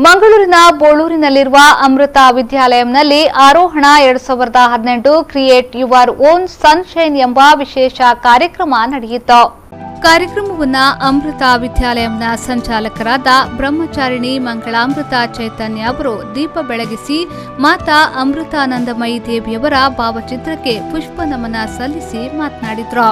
ಮಂಗಳೂರಿನ ಬೋಳೂರಿನಲ್ಲಿರುವ ಅಮೃತ ವಿದ್ಯಾಲಯಂನಲ್ಲಿ ಆರೋಹಣ 2018 create your own sunshine ಎಂಬ ವಿಶೇಷ ಕಾರ್ಯಕ್ರಮ ನಡೆಯಿತು. ಕಾರ್ಯಕ್ರಮವನ್ನು ಅಮೃತ ವಿದ್ಯಾಲಯಂನ ಸಂಚಾಲಕರಾದ ಬ್ರಹ್ಮಚಾರಿಣಿ ಮಂಗಳಾಮೃತ ಚೈತನ್ಯ ಅವರು ದೀಪ ಬೆಳಗಿಸಿ ಮಾತಾ ಅಮೃತಾನಂದಮಯಿ ದೇವಿಯವರ ಭಾವಚಿತ್ರಕ್ಕೆ ಪುಷ್ಪ ನಮನ ಸಲ್ಲಿಸಿ ಮಾತನಾಡಿದರು.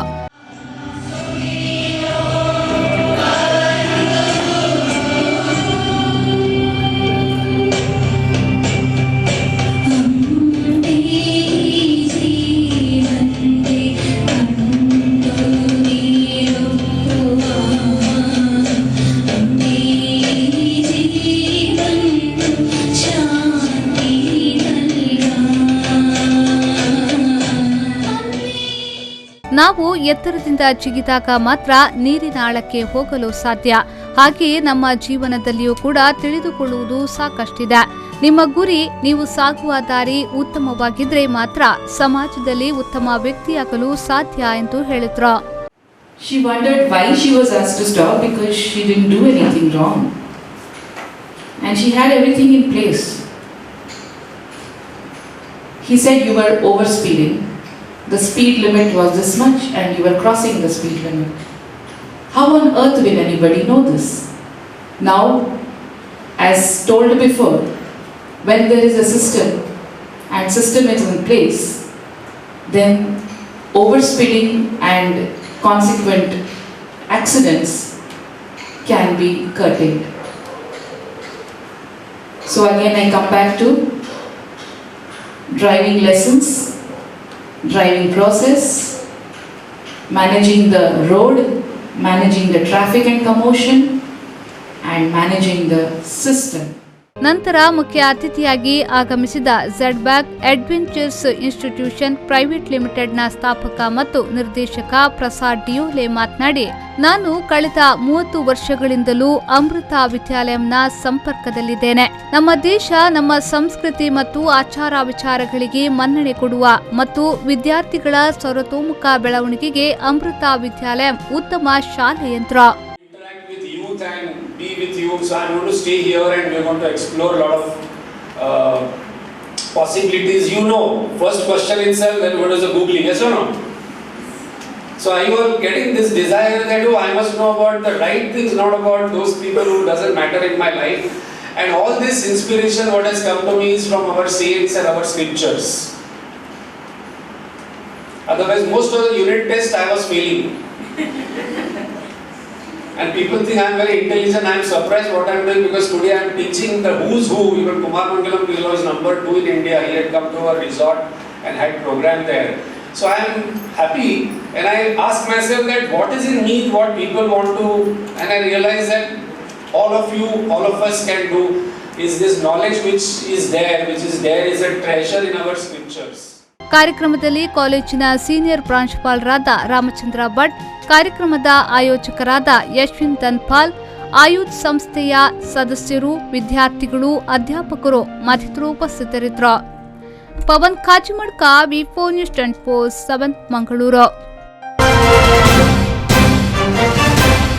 ನಾವು ಎತ್ತರದಿಂದ ಜಿಗಿದಾಗ ಮಾತ್ರ ನೀರಿನ ಆಳಕ್ಕೆ ಹೋಗಲು ಸಾಧ್ಯ. ಹಾಗೆಯೇ ನಮ್ಮ ಜೀವನದಲ್ಲಿಯೂ ಕೂಡ ತಿಳಿದುಕೊಳ್ಳುವುದು ಸಾಕಷ್ಟಿದೆ. ನಿಮ್ಮ ಗುರಿ, ನೀವು ಸಾಗುವ ದಾರಿ ಉತ್ತಮವಾಗಿದ್ರೆ ಮಾತ್ರ ಸಮಾಜದಲ್ಲಿ ಉತ್ತಮ ವ್ಯಕ್ತಿಯಾಗಲು ಸಾಧ್ಯ ಎಂದು ಹೇಳಿದ್ರು. She wondered why she was asked to stop because she didn't do anything wrong. And she had everything in place. He said you were overspeeding. The speed limit was this much and you were crossing the speed limit. How on earth will anybody know this? Now, as told before, when there is a system and system is in place, then overspeeding and consequent accidents can be curtailed. So again I come back to driving lessons, driving process, managing the road, managing the traffic and commotion, and managing the system. ನಂತರ ಮುಖ್ಯ ಅತಿಥಿಯಾಗಿ ಆಗಮಿಸಿದ ಝೆಡ್ಬ್ಯಾಕ್ adventures institution private ಲಿಮಿಟೆಡ್ನ ಸ್ಥಾಪಕ ಮತ್ತು ನಿರ್ದೇಶಕ ಪ್ರಸಾದ್ ಡಿಯೋಲೆ ಮಾತನಾಡಿ, ನಾನು ಕಳೆದ 30 ವರ್ಷಗಳಿಂದಲೂ ಅಮೃತ ವಿದ್ಯಾಲಯಂನ ಸಂಪರ್ಕದಲ್ಲಿದ್ದೇನೆ. ನಮ್ಮ ದೇಶ ನಮ್ಮ ಸಂಸ್ಕೃತಿ ಮತ್ತು ಆಚಾರ ವಿಚಾರಗಳಿಗೆ ಮನ್ನಣೆ ಕೊಡುವ ಮತ್ತು ವಿದ್ಯಾರ್ಥಿಗಳ ಸರ್ವತೋಮುಖ ಬೆಳವಣಿಗೆಗೆ ಅಮೃತ ವಿದ್ಯಾಲಯ ಉತ್ತಮ ಶಾಲೆ ಎಂದರು. And be with you, so I'm going to stay here and we're going to explore a lot of possibilities. You know, first question itself, then what is the googling, yes or no? So are you getting this desire that I must know about the right things, not about those people who doesn't matter in my life? And all this inspiration what has come to me is from our saints and our scriptures. Otherwise most of the unit test I was failing. And people think I am very intelligent. I am surprised what I am doing because today I am teaching the who's who. Even Kumar Mangalam was number 2 in India. He had come to our resort and had program there. So I am happy and I ask myself that what is in me, what people want to, and I realize that all of you, all of us can do is this knowledge which is there is a treasure in our scriptures. ಕಾರ್ಯಕ್ರಮದಲ್ಲಿ ಕಾಲೇಜಿನ senior ಪ್ರಾಂಶುಪಾಲರಾದ ರಾಮಚಂದ್ರ ಭಟ್, ಕಾರ್ಯಕ್ರಮದ ಆಯೋಜಕರಾದ ಯಶ್ವಿನ್ ಧನ್ಪಾಲ್, ಆಯುಧ್ ಸಂಸ್ಥೆಯ ಸದಸ್ಯರು, ವಿದ್ಯಾರ್ಥಿಗಳು, ಅಧ್ಯಾಪಕರು ಮತ್ತಿತರರು ಉಪಸ್ಥಿತರಿದ್ದರು. ಪವನ್ ಕಾಚಿಮಡ್ಕ, ವಿ4 ನ್ಯೂಸ್ 24/7 ಮಂಗಳೂರು.